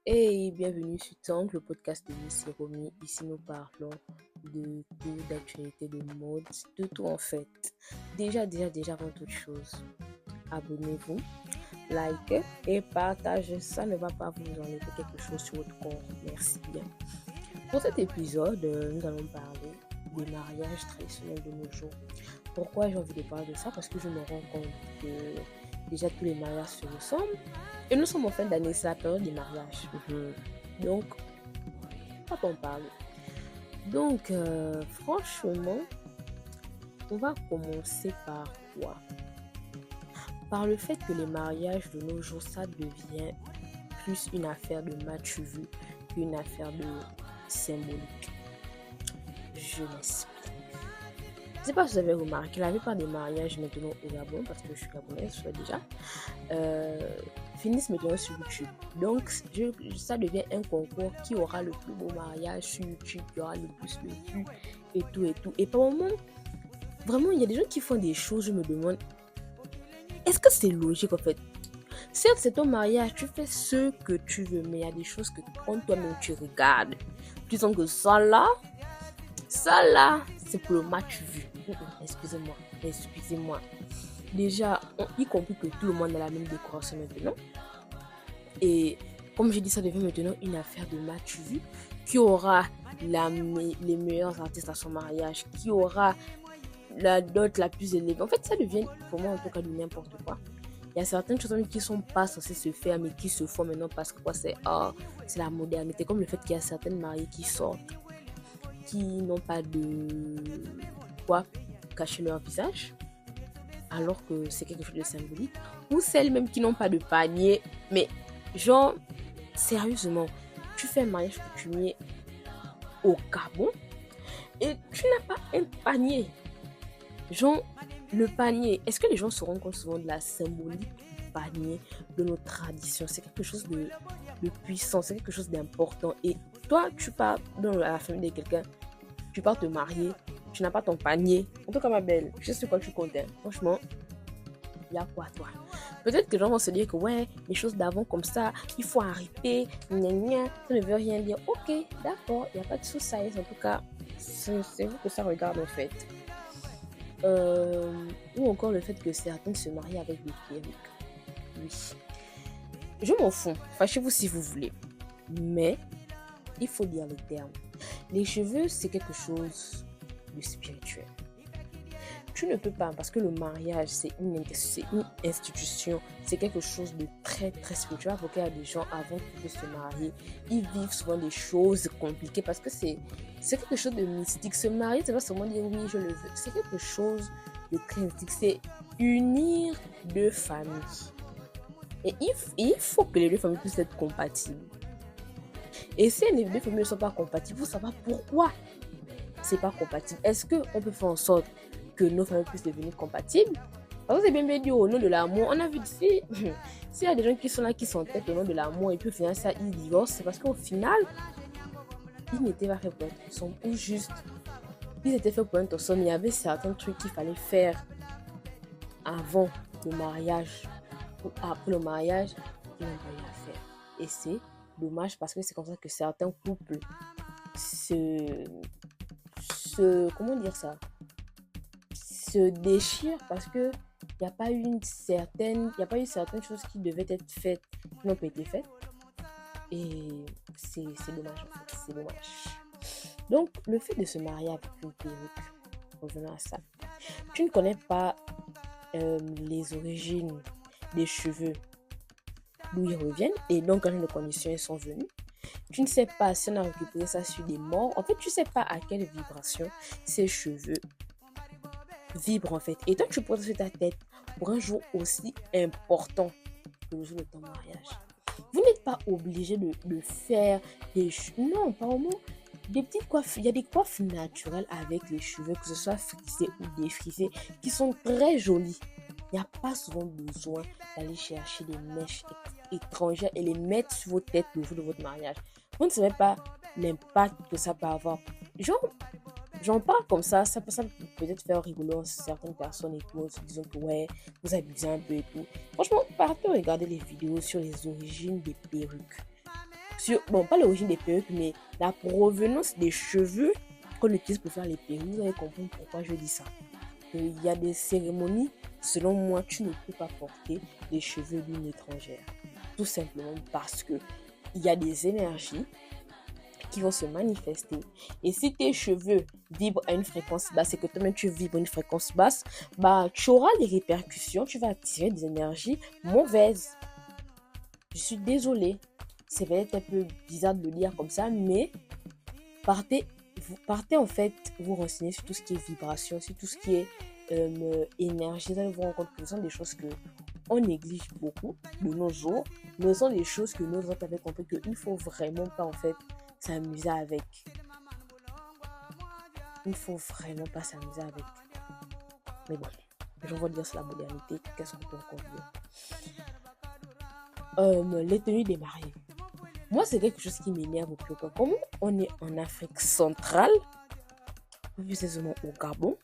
Hey, bienvenue sur Tank, le podcast de Miss Romy. Ici, nous parlons de tout, d'actualité, de mode, de tout en fait. Déjà, avant toute chose, abonnez-vous, likez et partagez. Ça ne va pas vous enlever quelque chose sur votre corps. Merci bien. Pour cet épisode, nous allons parler des mariages traditionnels de nos jours. Pourquoi j'ai envie de parler de ça? Parce que je me rends compte que déjà tous les mariages se ressemblent. Et nous sommes en fin d'année, c'est la période des mariages. Donc, quand on parle. Donc, franchement, on va commencer par quoi? Par le fait que les mariages de nos jours, ça devient plus une affaire de match vu qu'une affaire de symbolique. Je m'explique. Je ne sais pas si vous avez remarqué, la plupart des mariages maintenant au Gabon, parce que je suis gabonaise, je sais déjà, finissent maintenant sur YouTube. Donc, ça devient un concours qui aura le plus beau mariage sur YouTube, qui aura le plus de vues et tout et tout. Et par moment, vraiment, il y a des gens qui font des choses, je me demande, est-ce que c'est logique en fait? Certes, c'est ton mariage, tu fais ce que tu veux, mais il y a des choses que quand toi-même tu regardes, tu sens que ça là, c'est pour le match vu. Excusez-moi. Déjà, y compris que tout le monde a la même décoration maintenant. Et comme j'ai dit, ça devient maintenant une affaire de match vu. Qui aura les meilleurs artistes à son mariage? Qui aura la dot la plus élevée? En fait, ça devient pour moi en tout cas du n'importe quoi. Il y a certaines choses qui ne sont pas censées se faire, mais qui se font maintenant parce que c'est la modernité. Comme le fait qu'il y a certaines mariées qui sortent, qui n'ont pas de quoi cacher leur visage, alors que c'est quelque chose de symbolique. Ou celles même qui n'ont pas de panier. Mais genre, sérieusement, tu fais un mariage coutumier au Gabon et tu n'as pas un panier. Genre, le panier, est-ce que les gens se rendent compte souvent de la symbolique du panier, de nos traditions? C'est quelque chose de puissant, c'est quelque chose d'important. Et toi, tu pars dans la famille de quelqu'un, tu pars te marier, tu n'as pas ton panier. En tout cas, ma belle, je sais quoi tu comptes. Franchement, il y a quoi, toi? Peut-être que les gens vont se dire que ouais, les choses d'avant comme ça, il faut arrêter, ça ne veut rien dire. Ok, d'accord, il n'y a pas de souci. En tout cas, c'est vous que ça regarde en fait. Ou encore le fait que certains se marient avec des perruques. Oui. Je m'en fous. Fâchez-vous si vous voulez. Mais il faut dire le terme. Les cheveux, c'est quelque chose de spirituel. Tu ne peux pas, parce que le mariage, c'est une institution, c'est quelque chose de très, très spirituel. Parce qu'il y a des gens, avant qu'ils puissent se marier, ils vivent souvent des choses compliquées parce que c'est quelque chose de mystique. Se marier, c'est pas seulement dire oui, je le veux. C'est quelque chose de très mystique. C'est unir deux familles. Et il faut que les deux familles puissent être compatibles. Et si les deux familles ne sont pas compatibles, il faut savoir pourquoi c'est pas compatible. Est-ce qu'on peut faire en sorte que nos familles puissent devenir compatibles? Parce que c'est bien dit au nom de l'amour. On a vu ici, s'il y a des gens qui sont là, qui s'entêtent au nom de l'amour et puis au final, ça, ils divorcent, c'est parce qu'au final, ils n'étaient pas faits pour être ensemble. Ou juste, ils étaient faits pour être ensemble. Il y avait certains trucs qu'il fallait faire avant le mariage ou après le mariage qu'ils n'ont pas eu à faire. Et c'est dommage parce que c'est comme ça que certains couples comment dire ça, se déchirent parce que il n'y a pas eu certaines choses qui devaient être faites qui n'ont pas été faites. Et c'est dommage en fait, c'est dommage. Donc le fait de se marier avec une perruque, revenons à ça, tu ne connais pas les origines des cheveux, d'où ils reviennent, et donc quand les conditions sont venues, tu ne sais pas si on a récupéré ça sur des morts. En fait, tu ne sais pas à quelle vibration ces cheveux vibrent en fait. Et toi, tu poses sur ta tête pour un jour aussi important que le jour de ton mariage. Vous n'êtes pas obligé de faire des cheveux. Non, apparemment, des petites coiffes. Il y a des coiffes naturelles avec les cheveux, que ce soit frisés ou défrisés, qui sont très jolies. Il n'y a pas souvent besoin d'aller chercher des mèches étrangères et les mettre sur vos têtes le jour de votre mariage. Vous ne savez pas l'impact que ça peut avoir. J'en parle comme ça peut peut-être faire rigoler certaines personnes et tout, en se disant que ouais, vous abusez un peu et tout. Franchement, partez regarder les vidéos sur les origines des perruques. sur, bon, pas l'origine des perruques, mais la provenance des cheveux qu'on utilise pour faire les perruques. Vous allez comprendre pourquoi je dis ça. Il y a des cérémonies, selon moi, tu ne peux pas porter les cheveux d'une étrangère. Tout simplement parce que il y a des énergies qui vont se manifester. Et si tes cheveux vibrent à une fréquence basse et que toi-même tu vibres à une fréquence basse, bah, tu auras des répercussions, tu vas attirer des énergies mauvaises. Je suis désolée. C'est peut-être un peu bizarre de le dire comme ça, mais partez en fait vous renseigner sur tout ce qui est vibration, sur tout ce qui est énergie. Vous allez vous rendre compte que ce sont des choses que on néglige beaucoup de nos jours, mais ce sont des choses que nos autres avaient compris qu'il ne faut vraiment pas en fait s'amuser avec. Il ne faut vraiment pas s'amuser avec. Mais bon, je vais dire c'est la modernité. Qu'est-ce qu'on peut encore dire? Les tenues des mariés. Moi, c'est quelque chose qui m'énerve au plus haut. Comment on est en Afrique centrale, plus précisément au Gabon,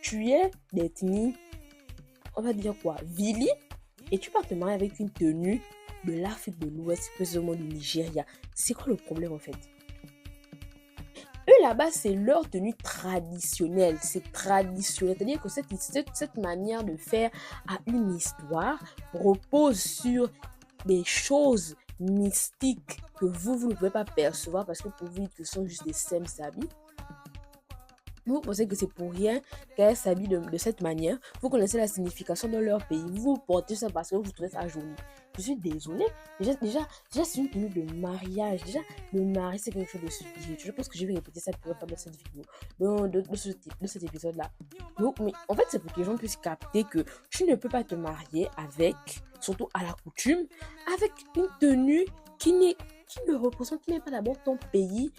tu es d'ethnie, on va dire quoi, Vili, et tu pars te marier avec une tenue de l'Afrique de l'Ouest, plus précisément du Nigeria. C'est quoi le problème en fait? Eux là-bas, c'est leur tenue traditionnelle. C'est traditionnel. C'est-à-dire que cette manière de faire a une histoire, repose sur des choses mystiques que vous ne pouvez pas percevoir parce que pour vous, ce sont juste des simples habits. Vous pensez que c'est pour rien qu'elles s'habillent de cette manière. Vous connaissez la signification de leur pays. Vous portez ça parce que vous trouvez ça joli. Je suis désolée. Déjà c'est une tenue de mariage. Déjà, le mariage, c'est quelque chose de spirituel. Je pense que je vais répéter ça plusieurs fois dans cette vidéo, de cet épisode-là. Donc, mais en fait, c'est pour que les gens puissent capter que tu ne peux pas te marier avec, surtout à la coutume, avec une tenue qui n'est pas d'abord ton pays,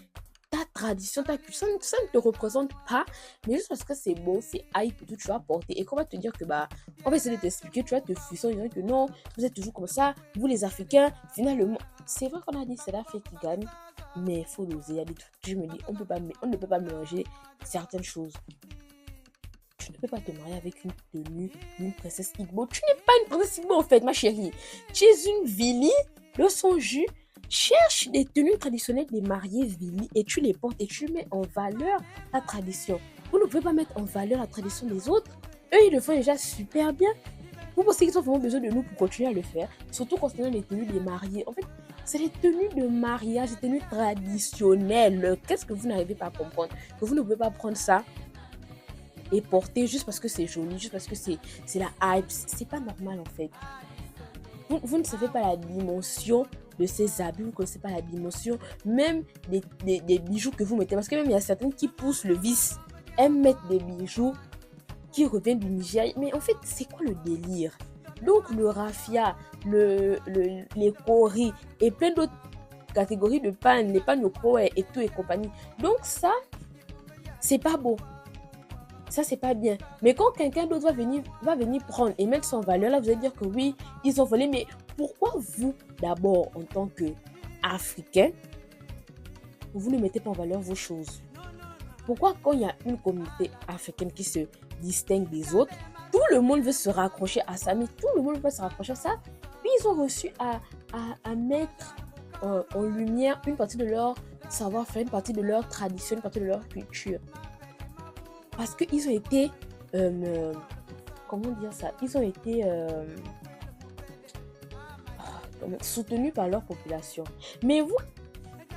ta tradition, ta culture, ça ne te représente pas, mais juste parce que c'est beau, c'est hype et tout, tu vas porter. Et qu'on va te dire que, bah, on va essayer de t'expliquer, tu vas te fuir en disant que non, vous êtes toujours comme ça, vous les Africains, finalement, c'est vrai qu'on a dit que c'est l'Afrique qui gagne, mais il faut doser. Il y a des trucs, je me dis, on ne peut pas mélanger certaines choses. Tu ne peux pas te marier avec une tenue d'une princesse Igbo. Tu n'es pas une princesse Igbo, en fait, ma chérie. Tu es une Vili de son jus. Cherche des tenues traditionnelles des mariés Vili et tu les portes et tu mets en valeur ta tradition. Vous ne pouvez pas mettre en valeur la tradition des autres. Eux, ils le font déjà super bien. Vous pensez qu'ils ont vraiment besoin de nous pour continuer à le faire? Surtout concernant les tenues des mariés. En fait, c'est les tenues de mariage, les tenues traditionnelles. Qu'est-ce que vous n'arrivez pas à comprendre? Que vous ne pouvez pas prendre ça et porter juste parce que c'est joli, juste parce que c'est la hype. C'est pas normal en fait. Vous ne savez pas la dimension de ces habits, vous ne connaissez pas la dimension même des bijoux que vous mettez. Parce que même il y a certaines qui poussent le vice, elles mettent des bijoux qui reviennent du Nigeria. Mais en fait, c'est quoi le délire? Donc le raffia, les koris et plein d'autres catégories de pannes, les pannes au koé et tout et compagnie. Donc ça, c'est pas beau. Ça, c'est pas bien. Mais quand quelqu'un d'autre va venir prendre et mettre son valeur, là, vous allez dire que oui, ils ont volé. Mais pourquoi vous, d'abord, en tant qu'Africain, vous ne mettez pas en valeur vos choses? Pourquoi quand il y a une communauté africaine qui se distingue des autres, tout le monde veut se raccrocher à ça, mais tout le monde veut se raccrocher à ça. Puis ils ont reçu à mettre en lumière une partie de leur savoir-faire, une partie de leur tradition, une partie de leur culture. Parce qu'ils ont été, comment dire ça? Ils ont été soutenus par leur population. Mais vous,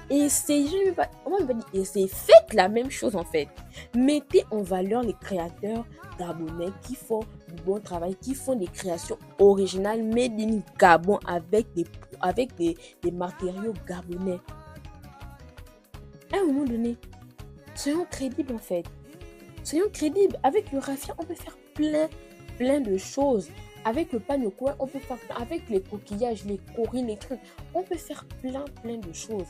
essayez, on va dire, essayez, faites la même chose en fait. Mettez en valeur les créateurs gabonais qui font du bon travail, qui font des créations originales made in Gabon avec des matériaux gabonais. À un moment donné, soyons crédibles en fait. Soyons crédibles. Avec le raffia, on peut faire plein de choses. Avec le pain au coin, on peut faire plein. Avec les coquillages, les coris, les trucs, on peut faire plein de choses.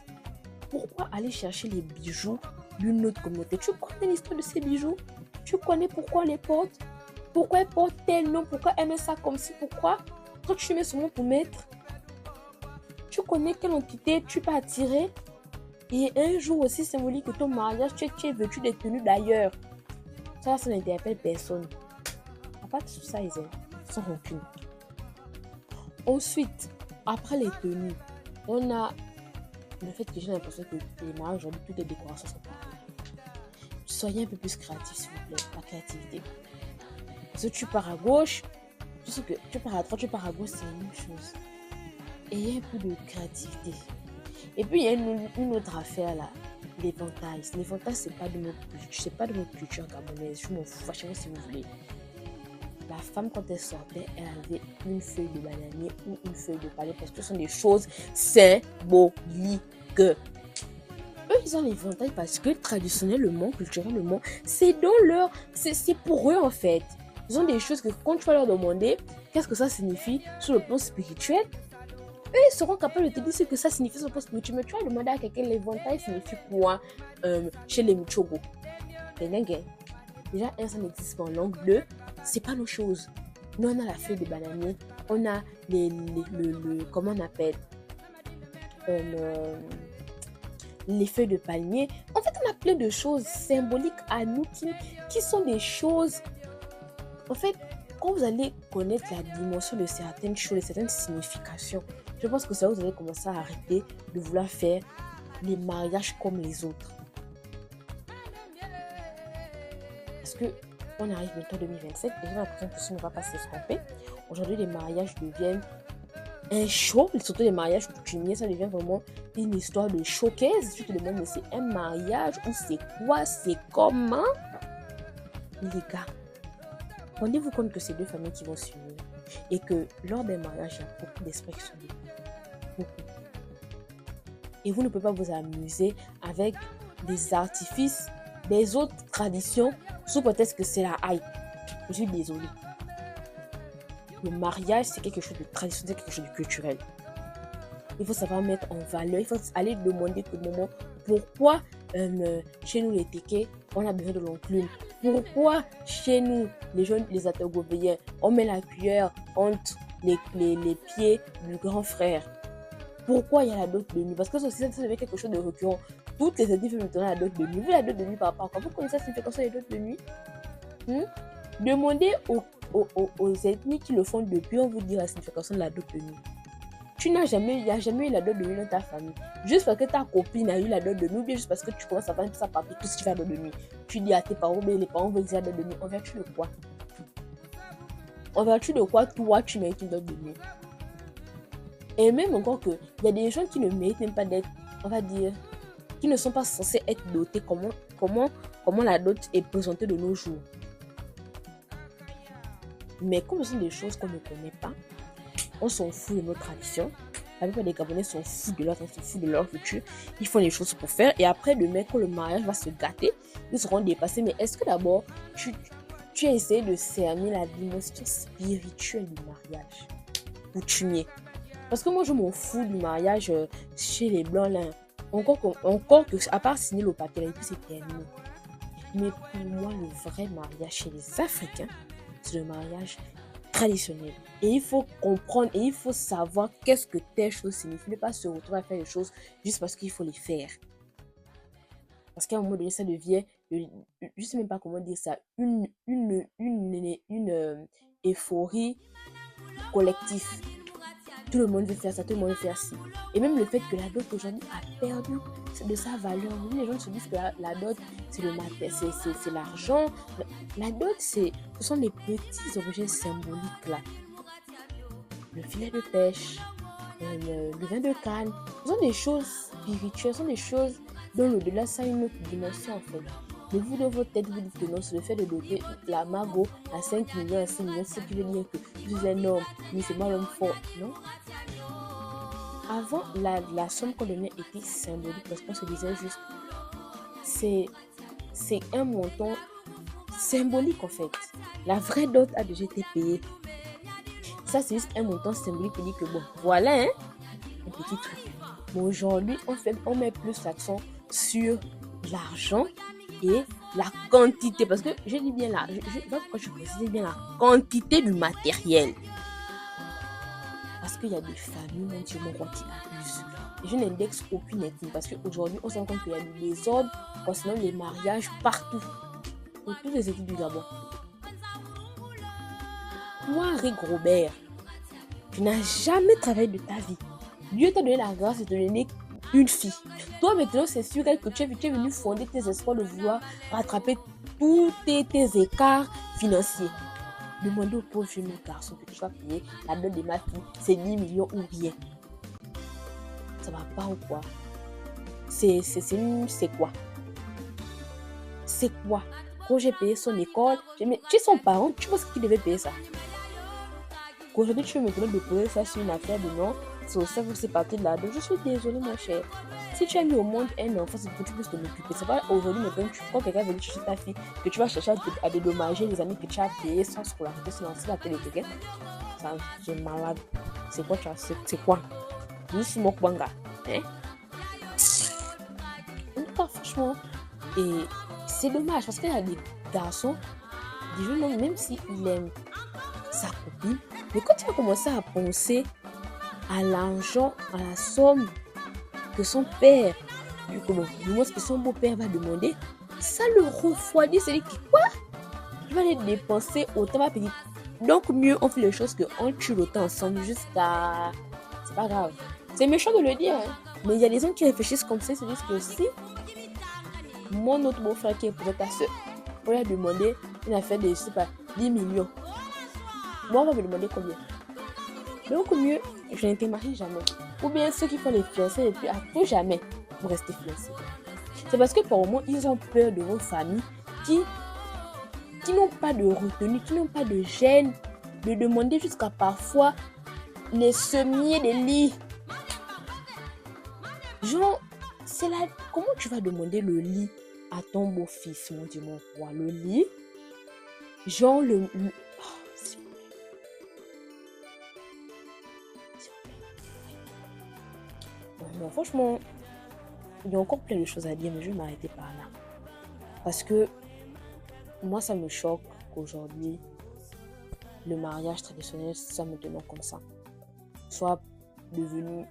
Pourquoi aller chercher les bijoux d'une autre communauté? Tu connais l'histoire de ces bijoux? Tu connais pourquoi on les porte? Pourquoi elles portent tel nom? Pourquoi elles mettent ça comme ci? Pourquoi? Quand tu mets ce nom pour mettre, tu connais quelle entité tu peux attirer? Et un jour aussi symbolique que ton mariage, tu es vêtu des tenues d'ailleurs. Ça n'interpelle personne. À part tout ça, ils sont sans rancune. Ensuite, après les tenues, on a le fait que j'ai l'impression que les mariages aujourd'hui, toutes les décorations sont pareilles. Soyez un peu plus créatif, s'il vous plaît, la créativité. Parce que tu pars à gauche, tu sais que tu pars à droite, tu pars à gauche, c'est la même chose. Ayez un peu de créativité. Et puis, il y a une autre affaire là, l'éventail. L'éventail, c'est pas de notre culture gabonaise. Je m'en fous, fâchez-moi si vous voulez. La femme, quand elle sortait, elle avait une feuille de bananier ou une feuille de palmier parce que ce sont des choses symboliques. Eux, ils ont l'éventail parce que traditionnellement, culturellement, c'est dans leur... C'est pour eux, en fait. Ils ont des choses que quand tu vas leur demander qu'est-ce que ça signifie sur le plan spirituel, eux, ils seront capables de te dire ce que ça signifie sur le plan spirituel. Mais tu vas demander à quelqu'un l'éventail signifie quoi chez les Muchogo. Déjà, ça n'existe pas en langue. Deux, c'est pas nos choses. Nous, on a la feuille de bananier, on a comment on appelle les feuilles de palmier. En fait, on a plein de choses symboliques à nous qui sont des choses. En fait, quand vous allez connaître la dimension de certaines choses, de certaines significations, je pense que ça vous allez commencer à arrêter de vouloir faire les mariages comme les autres. Parce que on arrive bientôt en 2027 et j'ai l'impression que ça ne va pas s'estomper. Aujourd'hui, les mariages deviennent un show, surtout les mariages coutumiers, ça devient vraiment une histoire de showcase. Tu te demandes, mais c'est un mariage ou c'est quoi, c'est comment? Les gars, rendez-vous compte que c'est deux familles qui vont s'unir et que lors des mariages, il y a beaucoup d'esprits qui sont libres. Beaucoup. Et vous ne pouvez pas vous amuser avec des artifices des autres traditions sous prétexte que c'est la hype. Je suis désolée. Le mariage, c'est quelque chose de traditionnel, quelque chose de culturel. Il faut savoir mettre en valeur, il faut aller demander tout le moment pourquoi chez nous les Tékés, on a besoin de l'enclume. Pourquoi chez nous, les jeunes, les Atogobéens, on met la cuillère entre les pieds du grand frère. Pourquoi il y a la dot de nuit? Parce que ça devient quelque chose de récurrent. Toutes les ethnies maintenant la dot de nuit. Vous la dot de nuit par rapport à quoi? Vous connaissez la signification des dots de nuit? Demandez aux ethnies qui le font depuis, on vous dit la signification de la dot de nuit. Il n'y a jamais eu la dot de nuit dans ta famille. Juste parce que ta copine a eu la dot de nuit, ou bien juste parce que tu commences à faire ça par tout ce qui va la dot de nuit. Tu dis à tes parents, mais les parents veulent dire la dot de nuit. En vertu de quoi? En vertu de quoi toi tu mérites une dot de nuit? Et même encore que, il y a des gens qui ne méritent même pas d'être, on va dire, qui ne sont pas censés être dotés. Comment la dot est présentée de nos jours. Mais comme ce sont des choses qu'on ne connaît pas, on s'en fout de nos traditions. La plupart des Gabonais s'en foutent de leur culture. Ils font les choses pour faire. Et après, demain, quand le mariage va se gâter, ils seront dépassés. Mais est-ce que d'abord, tu as essayé de cerner la dimension spirituelle du mariage coutumier? Parce que moi, je m'en fous du mariage chez les Blancs, là. Encore que, à part signer le papier, là, et puis c'est terminé. Mais pour moi, le vrai mariage chez les Africains, c'est le mariage traditionnel. Et il faut comprendre et il faut savoir qu'est-ce que telle chose signifie. Ne pas se retrouver à faire les choses juste parce qu'il faut les faire. Parce qu'à un moment donné, ça devient, je ne sais même pas comment dire ça, une euphorie collective. Tout le monde veut faire ça, tout le monde veut faire ci. Et même le fait que la dot aujourd'hui a perdu de sa valeur. Les gens se disent que la dot, c'est le matin, c'est l'argent. La dot, ce sont les petits objets symboliques là. Le filet de pêche, le vin de Cannes. Ce sont des choses spirituelles, ce sont des choses dont l'au-delà, ça a une autre dimension en fait. Mais vous, dans votre tête, vous dites que non, c'est le fait de doter la mago à 5 millions, à 6 millions, ce qui veut dire que vous êtes un homme, mais c'est pas l'homme fort, non? Avant, la somme qu'on donnait était symbolique parce qu'on se disait juste, c'est un montant symbolique en fait. La vraie dot a déjà été payée. Ça, c'est juste un montant symbolique pour dire que bon, voilà, hein, un petit truc. Mais aujourd'hui, on met plus l'accent sur l'argent et la quantité. Parce que je dis bien là, quand je précise bien la quantité du matériel. Parce qu'il y a des familles, mon Dieu, mon roi, qui abusent. Et je n'indexe aucune ethnie. Parce qu'aujourd'hui, on se rend compte qu'il y a du désordre concernant les mariages partout. Pour toutes les études du Gabon. Toi, Rick Robert, tu n'as jamais travaillé de ta vie. Dieu t'a donné la grâce de te donner une fille. Toi, maintenant, c'est sûr que tu es venu fonder tes espoirs de vouloir rattraper tous tes écarts financiers. Demandez au pauvre jeune garçon que tu vas payer la dot de ma fille, c'est 10 millions ou rien. Ça va pas ou quoi? C'est quoi? C'est quoi? Quand j'ai payé son école, tu es son parent, tu penses qu'il devait payer ça? Aujourd'hui, tu veux maintenant déposer ça sur une affaire de non, c'est au cerveau, c'est parti de là. Donc, je suis désolée, mon cher. Si tu as mis au monde un enfant, c'est pour que tu puisses te l'occuper. C'est pas aujourd'hui, maintenant, quand quelqu'un veut chercher ta fille, que tu vas chercher à dédommager les années que tu as payés sans scolarité, sans lancer la télé, ça, j'ai malade. C'est quoi, c'est quoi? Juste mon banga. Hein? En tout cas, franchement, et c'est dommage parce qu'il y a des garçons, des jeunes hommes, même s'ils aiment sa copine, mais quand tu vas commencer à penser à l'argent, à la somme que son père, du moins ce que son beau-père va demander, ça le refroidit. C'est dire que quoi? Tu vas les dépenser autant ma petite. Donc mieux on fait les choses qu'on tue le temps ensemble jusqu'à... C'est pas grave. C'est méchant de le dire, hein? Mais il y a des gens qui réfléchissent comme ça, c'est juste que si mon autre beau-frère qui est pour ta soeur, on lui a demandé une affaire de, je sais pas, 10 millions. Moi, on va me demander combien. Donc mieux, je ne te marie jamais. Ou bien ceux qui font les fiancés et puis à tout jamais, vous restez fiancés. C'est parce que par moment, ils ont peur de vos familles qui n'ont pas de retenue, qui n'ont pas de gêne de demander jusqu'à parfois les semiers des lits. Genre, c'est là, comment tu vas demander le lit à ton beau-fils, mon Dieu, mon roi, le lit? Genre, non, franchement, il y a encore plein de choses à dire, mais je vais m'arrêter par là. Parce que moi, ça me choque qu'aujourd'hui, le mariage traditionnel, ça me tenant comme ça, soit devenu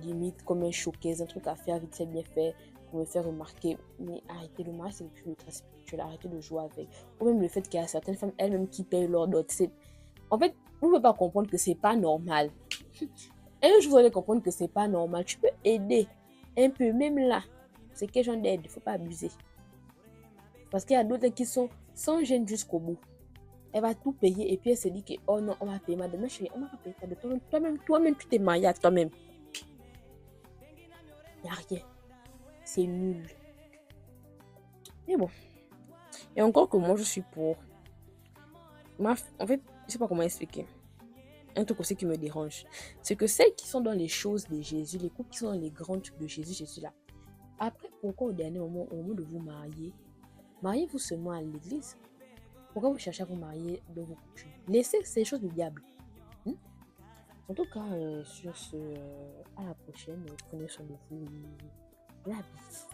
limite comme un showcase, un truc à faire vite fait, bien fait, pour me faire remarquer. Mais arrêtez, le mariage, c'est plus ultra spirituel, arrêtez de jouer avec. Ou même le fait qu'il y a certaines femmes elles-mêmes qui payent leur dot. En fait, vous ne pouvez pas comprendre que c'est pas normal. Un jour, vous allez comprendre que c'est pas normal. Tu peux aider un peu, même là. C'est question d'aide, il ne faut pas abuser. Parce qu'il y a d'autres qui sont sans gêne jusqu'au bout. Elle va tout payer et puis elle se dit que oh non, on va payer ma demain chérie, on va pas payer ta de toi-même, tu t'es marié à toi-même. Il n'y a rien. C'est nul. Mais bon. Et encore que moi, je suis pour. En fait, je sais pas comment expliquer. Un truc aussi qui me dérange, c'est que celles qui sont dans les choses de Jésus, les couples qui sont dans les grands trucs de Jésus, je suis là. Après, pourquoi au dernier moment, au moment de vous marier, mariez-vous seulement à l'église? Pourquoi vous cherchez à vous marier dans vos coutumes? Laissez ces choses du diable. En tout cas, sur ce, à la prochaine. Prenez soin de vous. La bise.